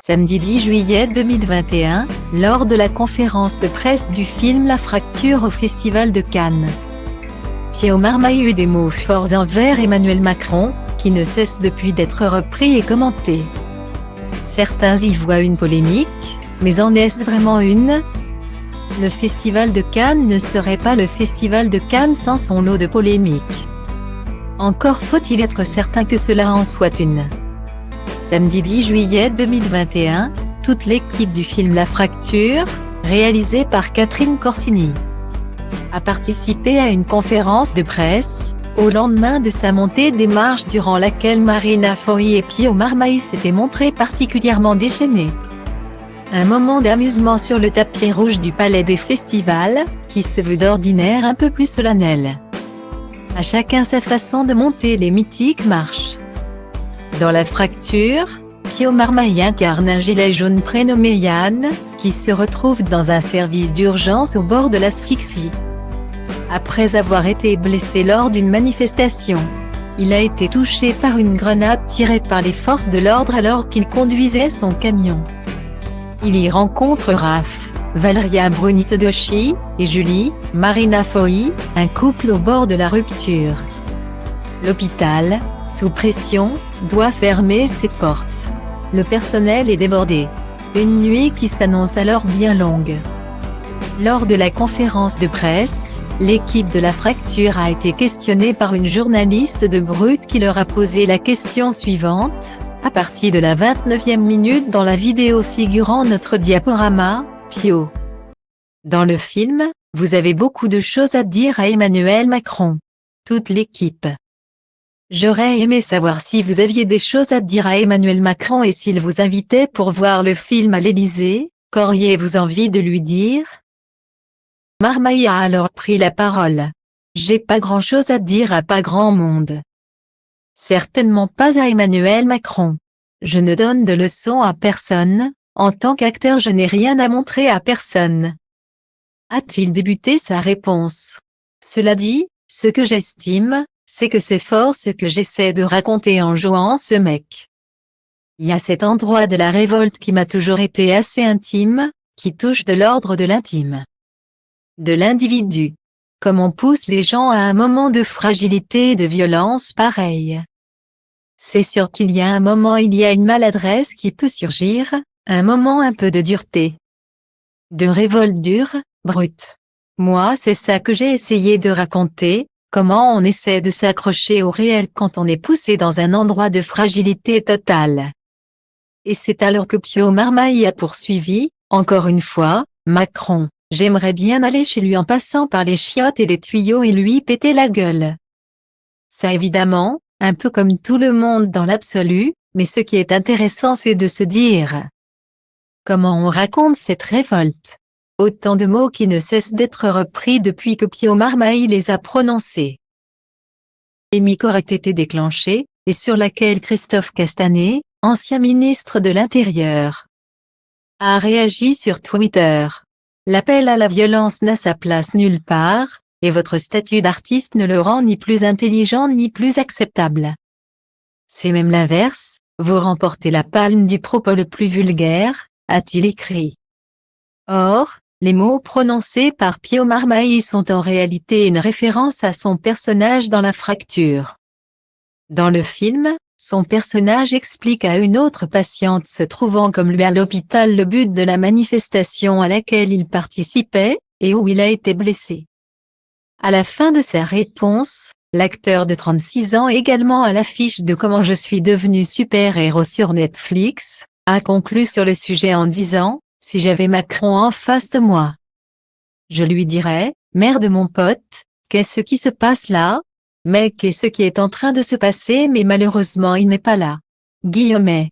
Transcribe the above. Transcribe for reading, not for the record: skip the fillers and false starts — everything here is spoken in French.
Samedi 10 juillet 2021, lors de la conférence de presse du film La Fracture au Festival de Cannes. Pio Marmaille eut des mots forts envers Emmanuel Macron, qui ne cesse depuis d'être repris et commenté. Certains y voient une polémique, mais en est-ce vraiment une? Le Festival de Cannes ne serait pas le Festival de Cannes sans son lot de polémiques. Encore faut-il être certain que cela en soit une. Samedi 10 juillet 2021, toute l'équipe du film La Fracture, réalisée par Catherine Corsini, a participé à une conférence de presse, au lendemain de sa montée des marches durant laquelle Marina Foï et Pio Marmaille s'étaient montrés particulièrement déchaînés. Un moment d'amusement sur le tapis rouge du Palais des Festivals, qui se veut d'ordinaire un peu plus solennel. À chacun sa façon de monter les mythiques marches. Dans La Fracture, Pio Marmaille incarne un gilet jaune prénommé Yann, qui se retrouve dans un service d'urgence au bord de l'asphyxie. Après avoir été blessé lors d'une manifestation, il a été touché par une grenade tirée par les forces de l'ordre alors qu'il conduisait son camion. Il y rencontre Raph, Valeria Bruni-Tedeschi, et Julie, Marina Foï, un couple au bord de la rupture. L'hôpital, sous pression, doit fermer ses portes. Le personnel est débordé. Une nuit qui s'annonce alors bien longue. Lors de la conférence de presse, l'équipe de La Fracture a été questionnée par une journaliste de Brut qui leur a posé la question suivante, à partir de la 29e minute dans la vidéo figurant notre diaporama, Pio. Dans le film, vous avez beaucoup de choses à dire à Emmanuel Macron. Toute l'équipe. J'aurais aimé savoir si vous aviez des choses à dire à Emmanuel Macron et s'il vous invitait pour voir le film à l'Élysée, qu'auriez-vous envie de lui dire? Marmaille a alors pris la parole. J'ai pas grand-chose à dire à pas grand monde. Certainement pas à Emmanuel Macron. Je ne donne de leçons à personne, en tant qu'acteur je n'ai rien à montrer à personne. A-t-il débuté sa réponse. Cela dit, ce que j'estime, c'est que c'est fort ce que j'essaie de raconter en jouant ce mec. Il y a cet endroit de la révolte qui m'a toujours été assez intime, qui touche de l'ordre de l'intime. De l'individu. Comme on pousse les gens à un moment de fragilité et de violence pareil. C'est sûr qu'il y a un moment il y a une maladresse qui peut surgir, un moment un peu de dureté. De révolte dure, brute. Moi c'est ça que j'ai essayé de raconter, comment on essaie de s'accrocher au réel quand on est poussé dans un endroit de fragilité totale. Et c'est alors que Pio Marmaille a poursuivi, encore une fois, Macron, j'aimerais bien aller chez lui en passant par les chiottes et les tuyaux et lui péter la gueule. Ça évidemment, un peu comme tout le monde dans l'absolu, mais ce qui est intéressant c'est de se dire comment on raconte cette révolte. Autant de mots qui ne cessent d'être repris depuis que Pio Marmaille les a prononcés. Polémique aurait été déclenchée, et sur laquelle Christophe Castaner, ancien ministre de l'Intérieur, a réagi sur Twitter. L'appel à la violence n'a sa place nulle part, et votre statut d'artiste ne le rend ni plus intelligent ni plus acceptable. C'est même l'inverse, vous remportez la palme du propos le plus vulgaire, a-t-il écrit. Or, les mots prononcés par Pio Marmaille sont en réalité une référence à son personnage dans La Fracture. Dans le film, son personnage explique à une autre patiente se trouvant comme lui à l'hôpital le but de la manifestation à laquelle il participait, et où il a été blessé. À la fin de sa réponse, l'acteur de 36 ans également à l'affiche de Comment je suis devenu super-héros sur Netflix, a conclu sur le sujet en disant, si j'avais Macron en face de moi, je lui dirais, merde mon pote, qu'est-ce qui se passe là? Mais qu'est-ce qui est en train de se passer mais malheureusement il n'est pas là. Guillemets.